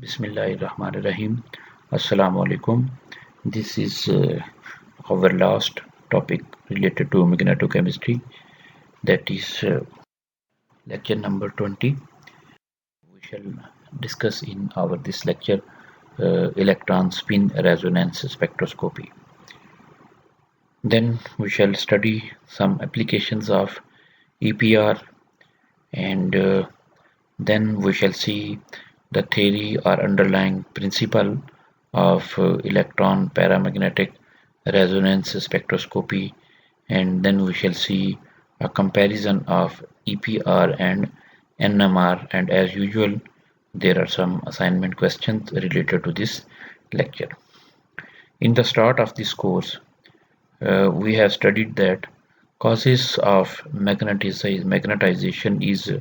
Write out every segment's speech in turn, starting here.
Bismillahirrahmanirrahim. Assalamu alaikum. This is our last topic related to magnetochemistry, that is lecture number 20. We shall discuss in our this lecture electron spin resonance spectroscopy. Then we shall study some applications of EPR, and then we shall see the theory or underlying principle of electron paramagnetic resonance spectroscopy, and then we shall see a comparison of EPR and NMR, and as usual there are some assignment questions related to this lecture. In the start of this course, we have studied that causes of magnetization is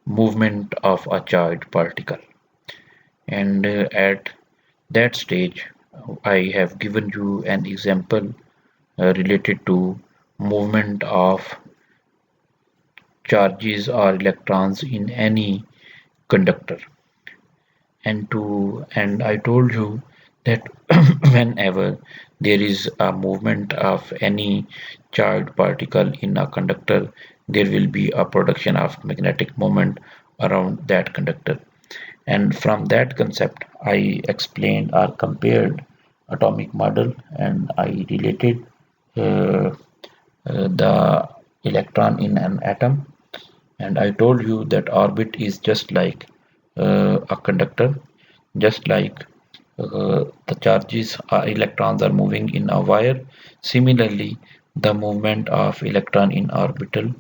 movement of a charged particle, and at that stage I have given you an example related to movement of charges or electrons in any conductor, and I told you that whenever there is a movement of any charged particle in a conductor, there will be a production of magnetic moment around that conductor. And from that concept, I explained or compared atomic model, and I related uh, the electron in an atom, and I told you that orbit is just like a conductor, just like the charges or electrons are moving in a wire. Similarly, the movement of electron in orbital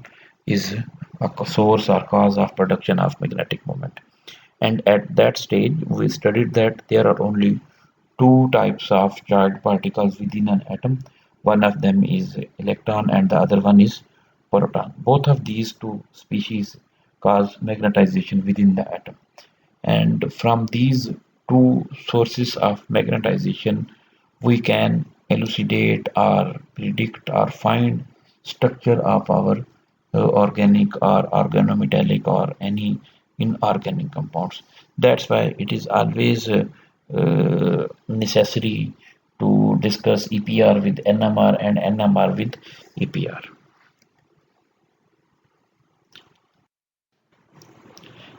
is a source or cause of production of magnetic moment. And at that stage, we studied that there are only two types of charged particles within an atom. One of them is electron and the other one is proton. Both of these two species cause magnetization within the atom. And from these two sources of magnetization, we can elucidate or predict or find structure of our organic or organometallic or any inorganic compounds. That's why it is always necessary to discuss EPR with NMR and NMR with EPR.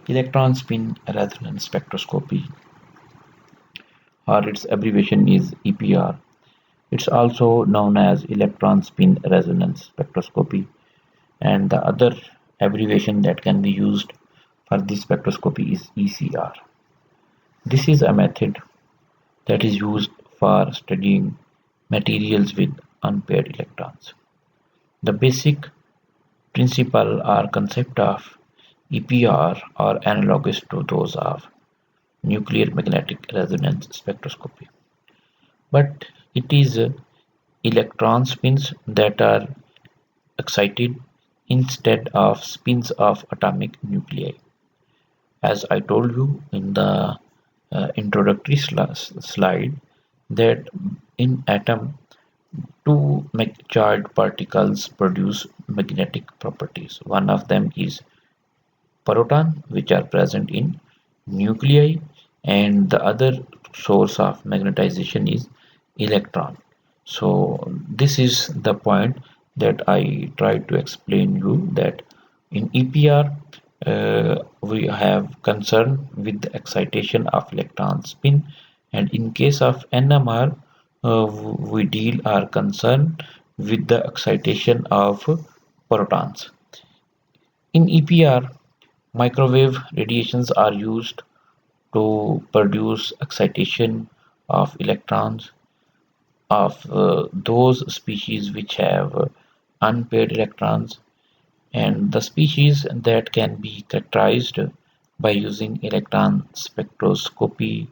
Electron spin resonance spectroscopy, or its abbreviation is EPR. It's also known as electron spin resonance spectroscopy, and the other abbreviation that can be used for this spectroscopy is ECR. This is a method that is used for studying materials with unpaired electrons. The basic principle or concept of EPR are analogous to those of nuclear magnetic resonance spectroscopy, but it is electron spins that are excited instead of spins of atomic nuclei. As I told you in the introductory slide, that in atom two charged particles produce magnetic properties. One of them is proton, which are present in nuclei, and the other source of magnetization is electron. So this is the point that I tried to explain you, that in EPR we have concern with the excitation of electron spin, and in case of NMR we deal our concern with the excitation of protons. In EPR, microwave radiations are used to produce excitation of electrons of those species which have unpaired electrons, and the species that can be characterized by using electron spectroscopy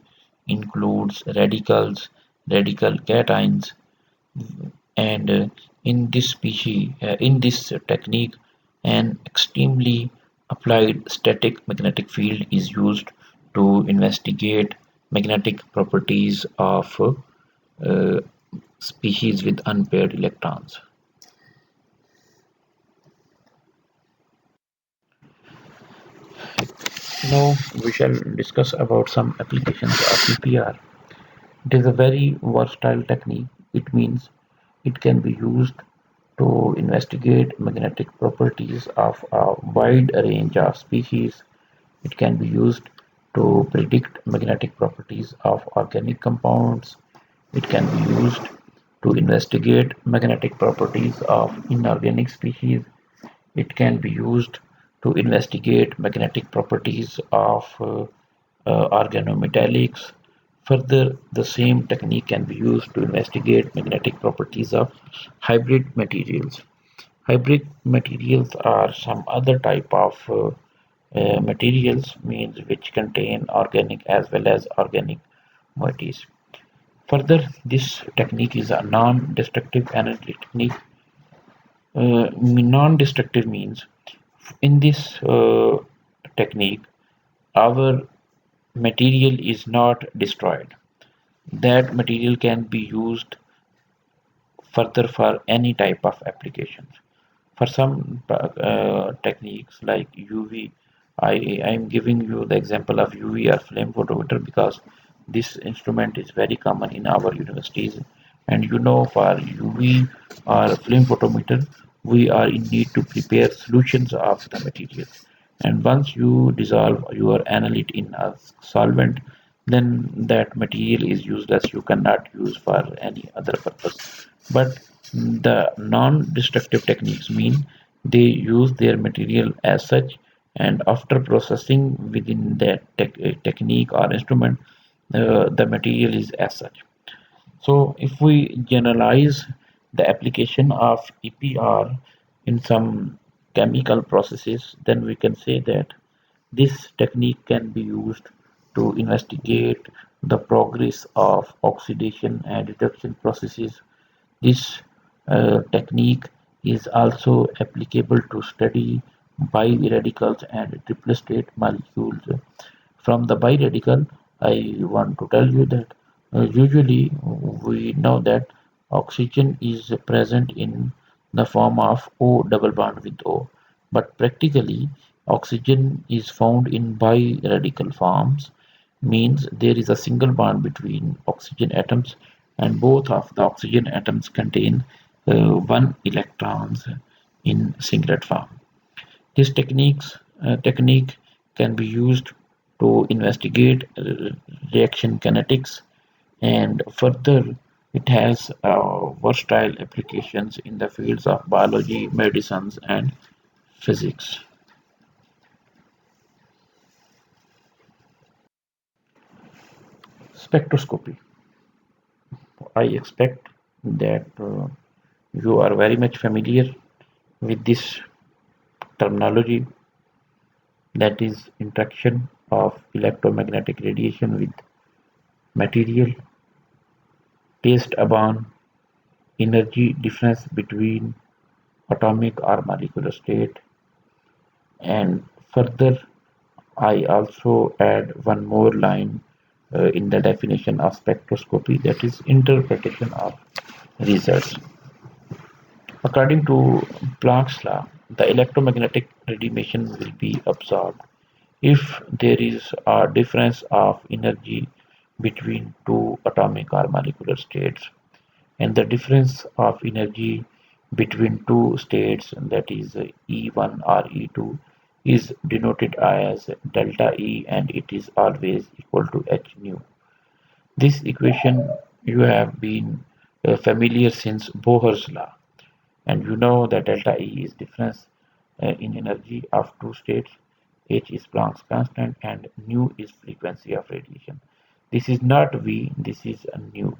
includes radicals, radical cations, and in this technique, an extremely applied static magnetic field is used to investigate magnetic properties of uh, species with unpaired electrons. Now we shall discuss about some applications of EPR. It is a very versatile technique. It means it can be used to investigate magnetic properties of a wide range of species. It can be used to predict magnetic properties of organic compounds. It can be used to investigate magnetic properties of inorganic species. It can be used to investigate magnetic properties of organometallics. Further, the same technique can be used to investigate magnetic properties of hybrid materials. Hybrid materials are some other type of materials means which contain organic as well as organic moieties. Further, this technique is a non-destructive energy technique. Non-destructive means in this technique, our material is not destroyed. That material can be used further for any type of applications. For some techniques like UV, am giving you the example of UV or flame photometer because this instrument is very common in our universities. And you know, for UV or flame photometer, we are in need to prepare solutions of the material. And once you dissolve your analyte in a solvent, then that material is useless. You cannot use for any other purpose. But the non-destructive techniques mean they use their material as such, and after processing within that technique or instrument, the material is as such. So if we generalize the application of EPR in some chemical processes, then we can say that this technique can be used to investigate the progress of oxidation and reduction processes. This technique is also applicable to study bi-radicals and triple state molecules. From the bi-radical, I want to tell you that usually we know that oxygen is present in the form of O double bond with O, but practically oxygen is found in bi-radical forms, means there is a single bond between oxygen atoms and both of the oxygen atoms contain one electrons in singlet form. This technique can be used to investigate reaction kinetics, and further it has versatile applications in the fields of biology, medicines, and physics. Spectroscopy. I expect that you are very much familiar with this terminology, that is interaction of electromagnetic radiation with material based upon energy difference between atomic or molecular state. And further, I also add one more line in the definition of spectroscopy, that is interpretation of results. According to Planck's law, the electromagnetic radiation will be absorbed if there is a difference of energy between two atomic or molecular states, and the difference of energy between two states, that is E1 or E2, is denoted as delta E, and it is always equal to h nu. This equation you have been familiar since Bohr's law, and you know that delta E is difference in energy of two states, h is Planck's constant, and nu is frequency of radiation. This is not V, this is a nu.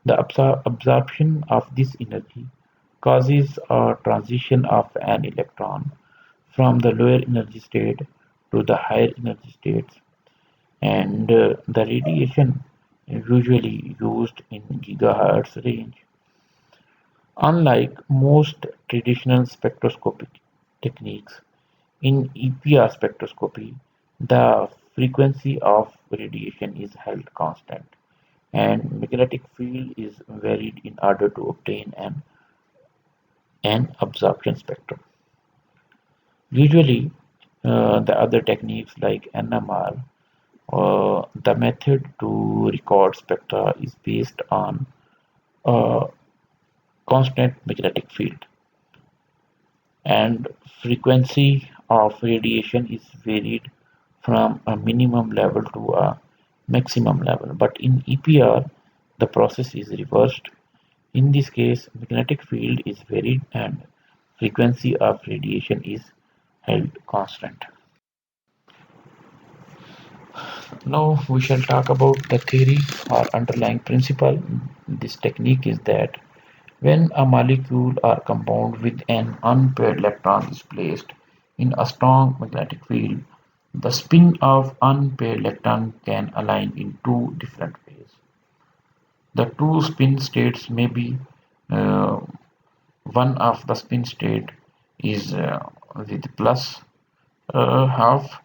The absorption of this energy causes a transition of an electron from the lower energy state to the higher energy states, and the radiation usually used in gigahertz range. Unlike most traditional spectroscopic techniques, in EPR spectroscopy, the frequency of radiation is held constant, and magnetic field is varied in order to obtain an absorption spectrum. Usually, The other techniques like NMR, the method to record spectra is based on a constant magnetic field, and frequency of radiation is varied from a minimum level to a maximum level. But in EPR, the process is reversed. In this case, magnetic field is varied and frequency of radiation is held constant. Now we shall talk about the theory or underlying principle. This technique is that when a molecule or compound with an unpaired electron is placed in a strong magnetic field, the spin of unpaired electron can align in two different ways. The two spin states may be uh, one of the spin state is with plus half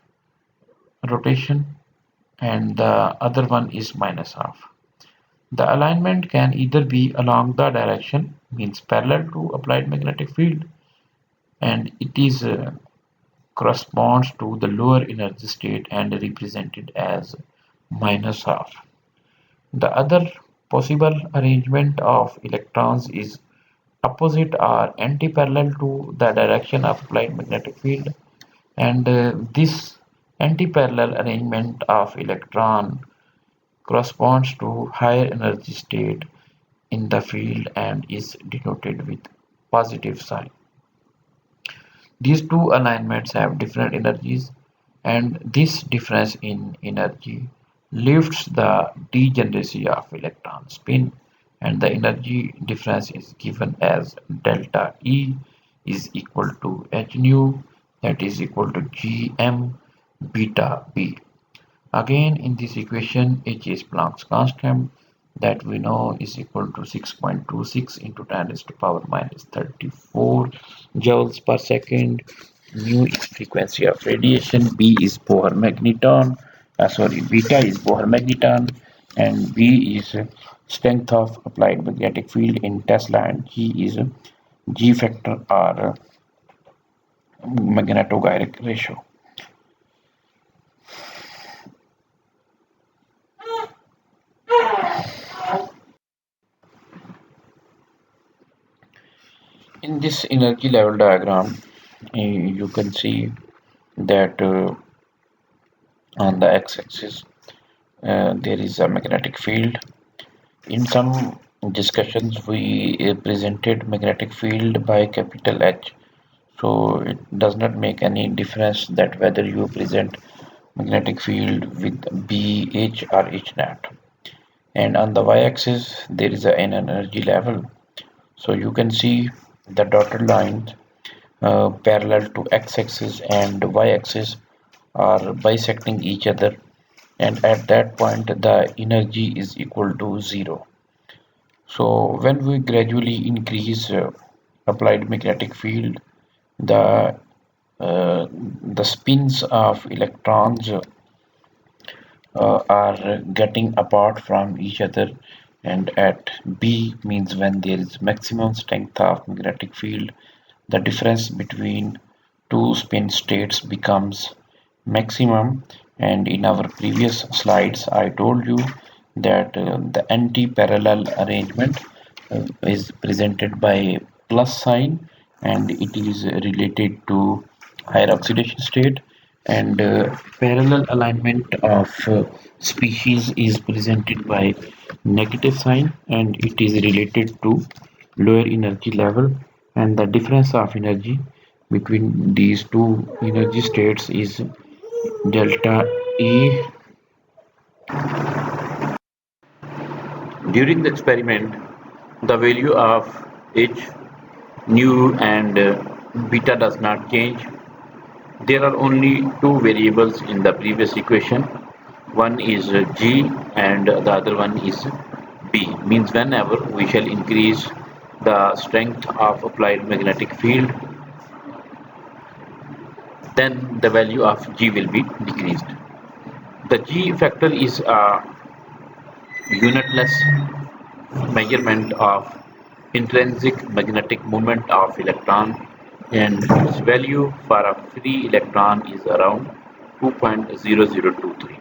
rotation and the other one is minus half. The alignment can either be along the direction, means parallel to applied magnetic field, and it is corresponds to the lower energy state and represented as minus half. The other possible arrangement of electrons is opposite or anti-parallel to the direction of applied magnetic field, and this anti-parallel arrangement of electron corresponds to higher energy state in the field and is denoted with positive sign. These two alignments have different energies, and this difference in energy lifts the degeneracy of electron spin, and the energy difference is given as delta E is equal to h nu, that is equal to gm beta b. Again, in this equation, h is Planck's constant that we know is equal to 6.26 into 10 raised to power minus 34 joules per second. Mu is frequency of radiation, B is Bohr magneton, beta is Bohr magneton, and B is strength of applied magnetic field in Tesla, and G is G factor or magnetogyric ratio. In this energy level diagram, you can see that on the x-axis there is a magnetic field. In some discussions, we presented magnetic field by capital H, so it does not make any difference that whether you present magnetic field with B, H or H naught. And on the y-axis, there is an energy level. So you can see the dotted lines parallel to x-axis and y-axis are bisecting each other, and at that point the energy is equal to 0. So when we gradually increase applied magnetic field, the the spins of electrons are getting apart from each other, and at B means when there is maximum strength of magnetic field, the difference between two spin states becomes maximum. And in our previous slides I told you that the anti-parallel arrangement is presented by plus sign, and it is related to higher oxidation state, and parallel alignment of species is presented by negative sign, and it is related to lower energy level, and the difference of energy between these two energy states is delta E. During the experiment, the value of H, nu and beta does not change. There are only two variables in the previous equation. One is G and the other one is B. Means whenever we shall increase the strength of applied magnetic field, then the value of G will be decreased. The G factor is a unitless measurement of intrinsic magnetic moment of electron. and its value for a free electron is around 2.0023.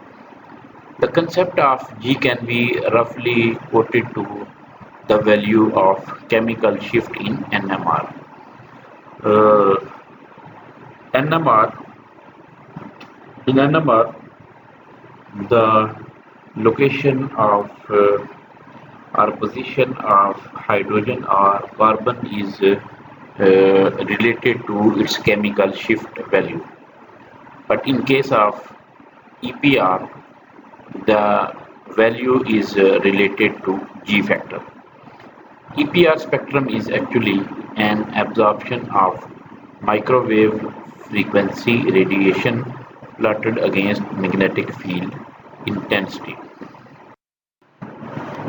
The concept of G can be roughly quoted to the value of chemical shift in NMR. Uh, NMR in NMR, the location of or position of hydrogen or carbon is related to its chemical shift value. But in case of EPR, the value is related to G factor. EPR spectrum is actually an absorption of microwave frequency radiation plotted against magnetic field intensity.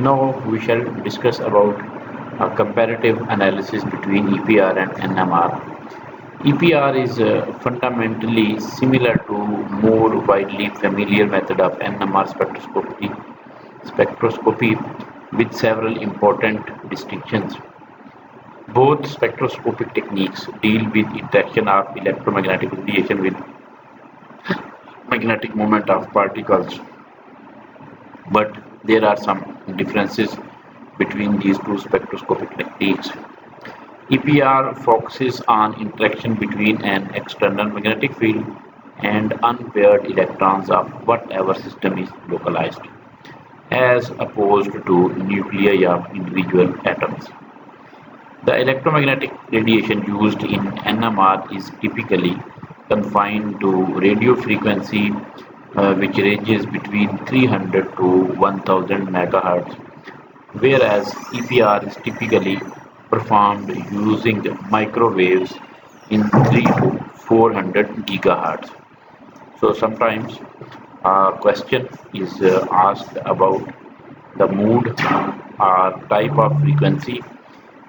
Now we shall discuss about a comparative analysis between EPR and NMR. EPR is fundamentally similar to more widely familiar method of NMR spectroscopy with several important distinctions. Both spectroscopic techniques deal with interaction of electromagnetic radiation with magnetic moment of particles, but there are some differences between these two spectroscopic techniques. EPR focuses on interaction between an external magnetic field and unpaired electrons of whatever system is localized, as opposed to nuclei of individual atoms. The electromagnetic radiation used in NMR is typically confined to radio frequency which ranges between 300 to 1000 megahertz, whereas EPR is typically performed using microwaves in 3 to 400 gigahertz. So sometimes a question is asked about the mode or type of frequency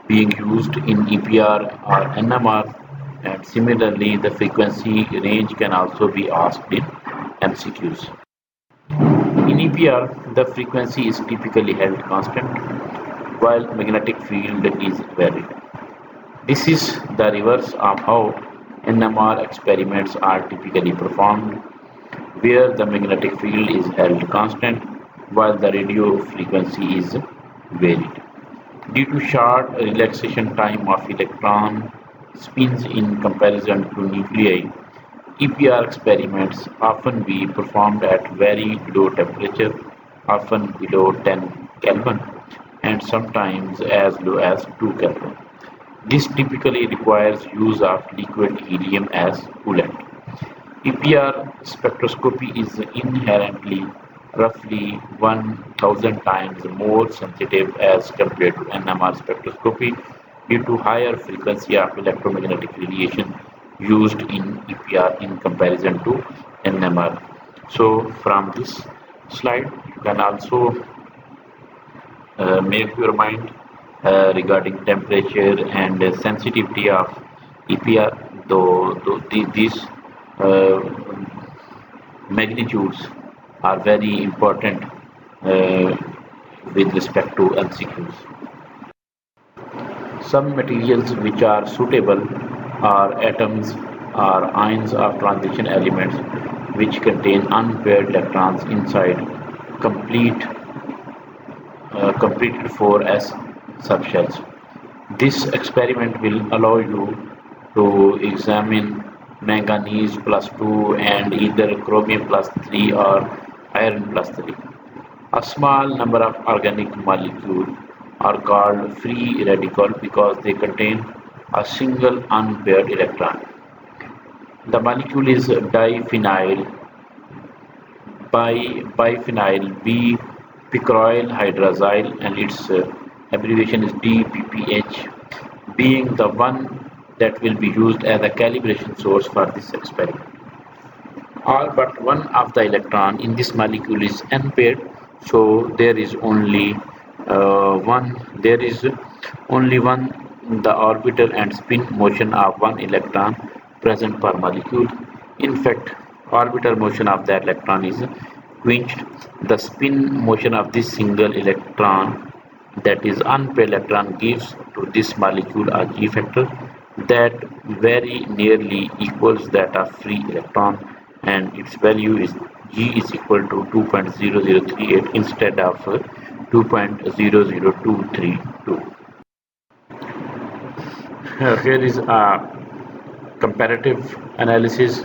being used in EPR or NMR, and similarly the frequency range can also be asked in MCQs. In EPR, the frequency is typically held constant while magnetic field is varied. This is the reverse of how NMR experiments are typically performed, where the magnetic field is held constant while the radio frequency is varied. Due to short relaxation time of electron spins in comparison to nuclei, EPR experiments often be performed at very low temperature, often below 10 Kelvin, and sometimes as low as 2 Kelvin. This typically requires use of liquid helium as coolant. EPR spectroscopy is inherently roughly 1000 times more sensitive as compared to NMR spectroscopy due to higher frequency of electromagnetic radiation used in EPR in comparison to NMR. So from this slide you can also make your mind regarding temperature and sensitivity of EPR, though these uh, magnitudes are very important with respect to MCQs. Some materials which are suitable are atoms or ions or transition elements which contain unpaired electrons inside complete completed 4s subshells. This experiment will allow you to examine manganese plus 2 and either chromium plus 3 or iron plus 3. A small number of organic molecules are called free radical because they contain a single unpaired electron. The molecule is diphenyl biphenyl bipycroyl hydrazine and its abbreviation is DPPH, being the one that will be used as a calibration source for this experiment. All but one of the electron in this molecule is unpaired, so there is only one the orbital and spin motion of one electron present per molecule. In fact, orbital motion of the electron is quenched. The spin motion of this single electron, that is unpaired electron, gives to this molecule a G factor that very nearly equals that of free electron, and its value is G is equal to 2.0038 instead of 2.00232. Here is a comparative analysis.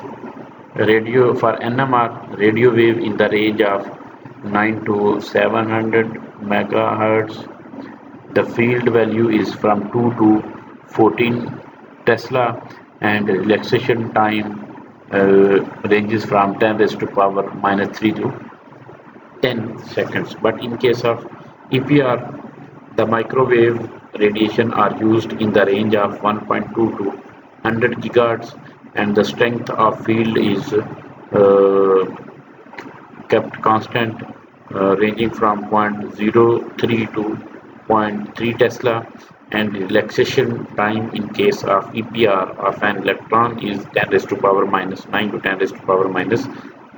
Radio for NMR radio wave in the range of 9 to 700 megahertz. The field value is from 2 to 14 Tesla, and relaxation time ranges from 10 raised to power minus 3 to 10 seconds. But in case of EPR, the microwave radiation are used in the range of 1.2 to 100 gigahertz, and the strength of field is kept constant, ranging from 0.03 to zero point 0.3 Tesla, and relaxation time in case of EPR of an electron is 10 raised to power minus 9 to 10 raised to power minus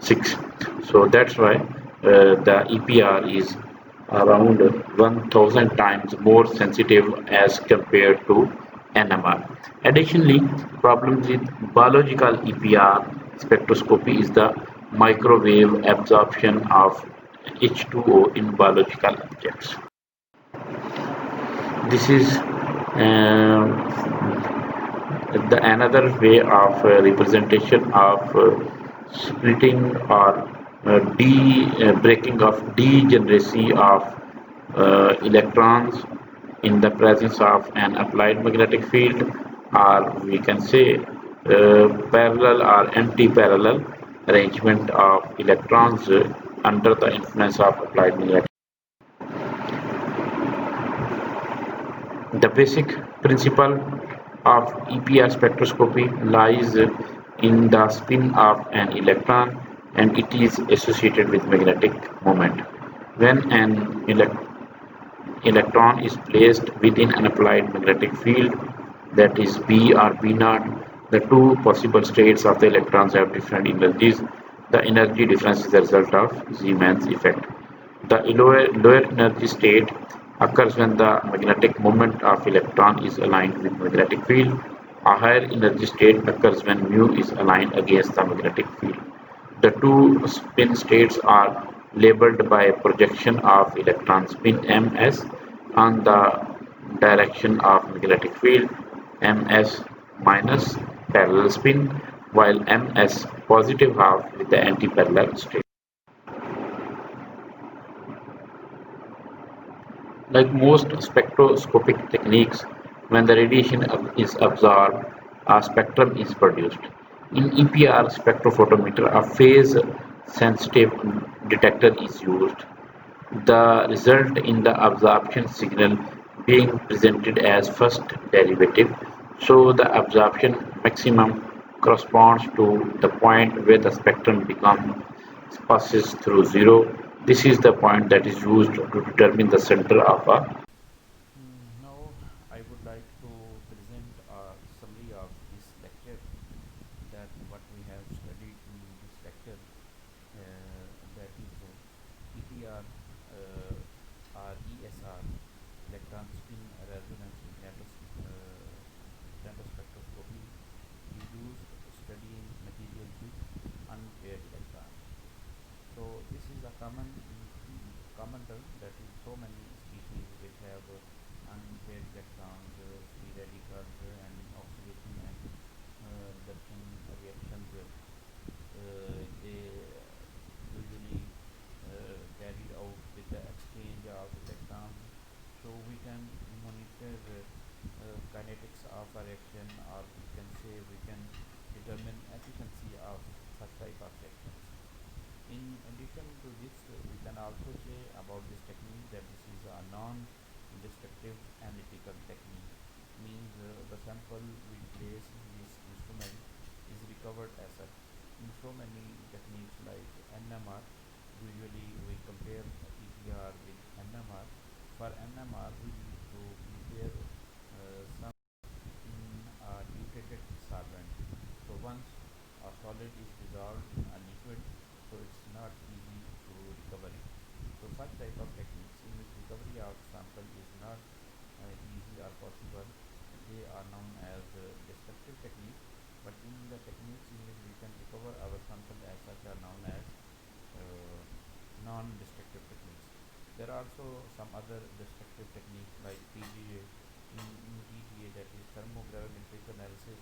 6. So that's why the EPR is around 1000 times more sensitive as compared to NMR. Additionally, problems with biological EPR spectroscopy is the microwave absorption of H2O in biological objects. This is the another way of representation of splitting or breaking of degeneracy of electrons in the presence of an applied magnetic field, or we can say parallel or anti-parallel arrangement of electrons under the influence of applied magnetic. The basic principle of EPR spectroscopy lies in the spin of an electron, and it is associated with magnetic moment. When an electron is placed within an applied magnetic field, that is B or B naught, the two possible states of the electrons have different energies. The energy difference is the result of Zeeman's effect. The lower energy state occurs when the magnetic moment of electron is aligned with magnetic field. A higher energy state occurs when mu is aligned against the magnetic field. The two spin states are labeled by projection of electron spin ms on the direction of magnetic field, ms minus parallel spin, while ms positive half with the antiparallel state. Like most spectroscopic techniques, when the radiation is absorbed, a spectrum is produced. In EPR spectrophotometer, a phase-sensitive detector is used. The result in the absorption signal being presented as first derivative, so the absorption maximum corresponds to the point where the spectrum passes through zero. This is the point that is used to determine the center of a. Now, I would like to present a summary of this lecture, that what we have studied in this lecture, that is EPR or ESR, electron spin resonance magnetospectroscopy, is used to studying materials with unpaired electrons. So this is a common term, that is so many species which have unpaired electrons, free radicals, and oxidation and reduction reactions. They usually carried out with the exchange of electrons. So we can monitor kinetics of a reaction, or we can say we can determine efficiency of such type of reactions. In addition to this, we can also say about this technique that this is a non-destructive analytical technique. Means the sample we place in this instrument is recovered as such. In so many techniques like NMR, usually we compare EPR with NMR. For NMR, we need to prepare some in a titrated solvent. So once a solid is dissolved in a liquid, so it's not easy to recover it. So such type of techniques in which recovery of sample is not easy or possible, they are known as There are also some other destructive techniques like TGA. In TGA, that is thermogravimetric analysis,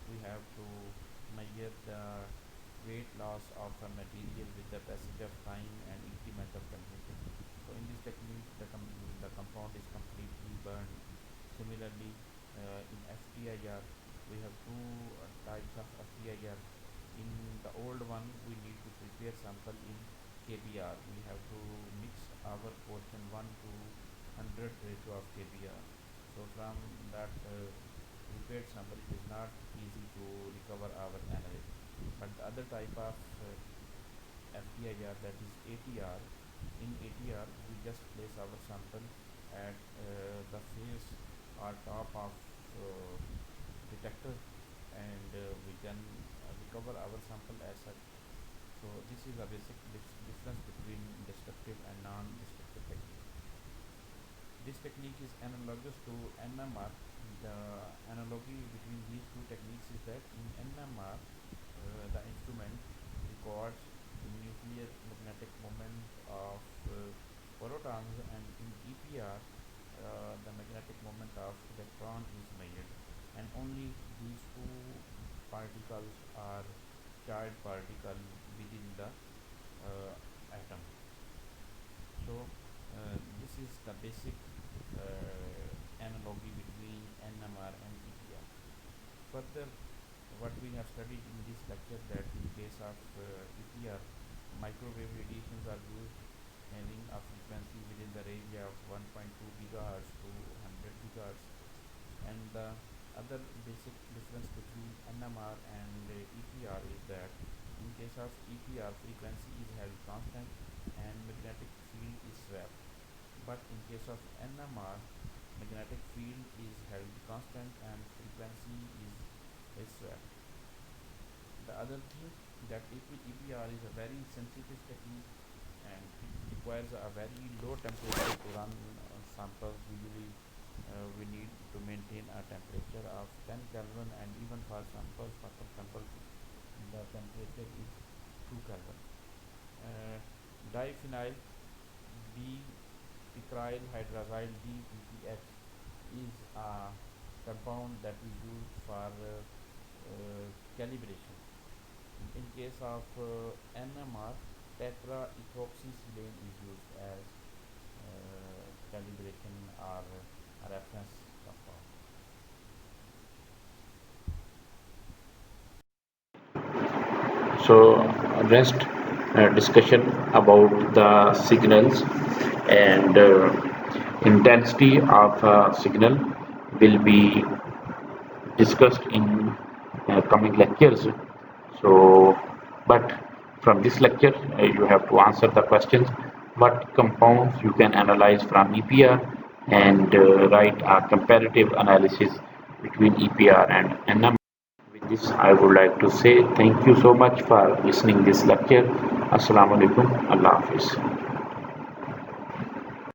we have to measure the weight loss of a material with the passage of time and increment of temperature. So in this technique, the compound is completely burned. Similarly, in FTIR, we have two types of FTIR. In the old one, we need to prepare sample in KBR. We have to mix our portion 1 to 100 ratio of KBR. So from that prepared sample, it is not easy to recover our analyte. But the other type of FTIR, that is ATR. In ATR, we just place our sample at the face or top of detector, and we can recover our sample as such. So this is a basic difference between destructive and non-destructive technique. This technique is analogous to NMR. The analogy between these two techniques is that in NMR, the instrument records the nuclear magnetic moment of protons, and in EPR, the magnetic moment of electron is measured, and only these two particles are charged particle within the atom. So this is the basic analogy between NMR and EPR. Further, what we have studied in this lecture, that in case of EPR, microwave radiations are used having a frequency within the range of 1.2 gigahertz to 100 gigahertz. And the other basic difference between NMR and EPR is that in case of EPR, frequency is held constant and magnetic field is swapped. But in case of NMR, magnetic field is held constant and frequency is swapped. The other thing, that EPR is a very sensitive technique, and it requires a very low temperature to run samples. Usually we need to maintain a temperature of 10 Kelvin, and even for samples, for some samples, the temperature is 2 Kelvin. Diphenyl dipycryl hydrazine DPPH is a compound that we use for calibration. In case of NMR, tetraethoxysilane is used as calibration or a reference compound. So rest discussion about the signals and intensity of a signal will be discussed in coming lectures. So, but from this lecture, you have to answer the questions. What compounds you can analyze from EPR, and write a comparative analysis between EPR and NMR. With this, I would like to say thank you so much for listening this lecture. Assalamu alaikum. Allah Hafiz.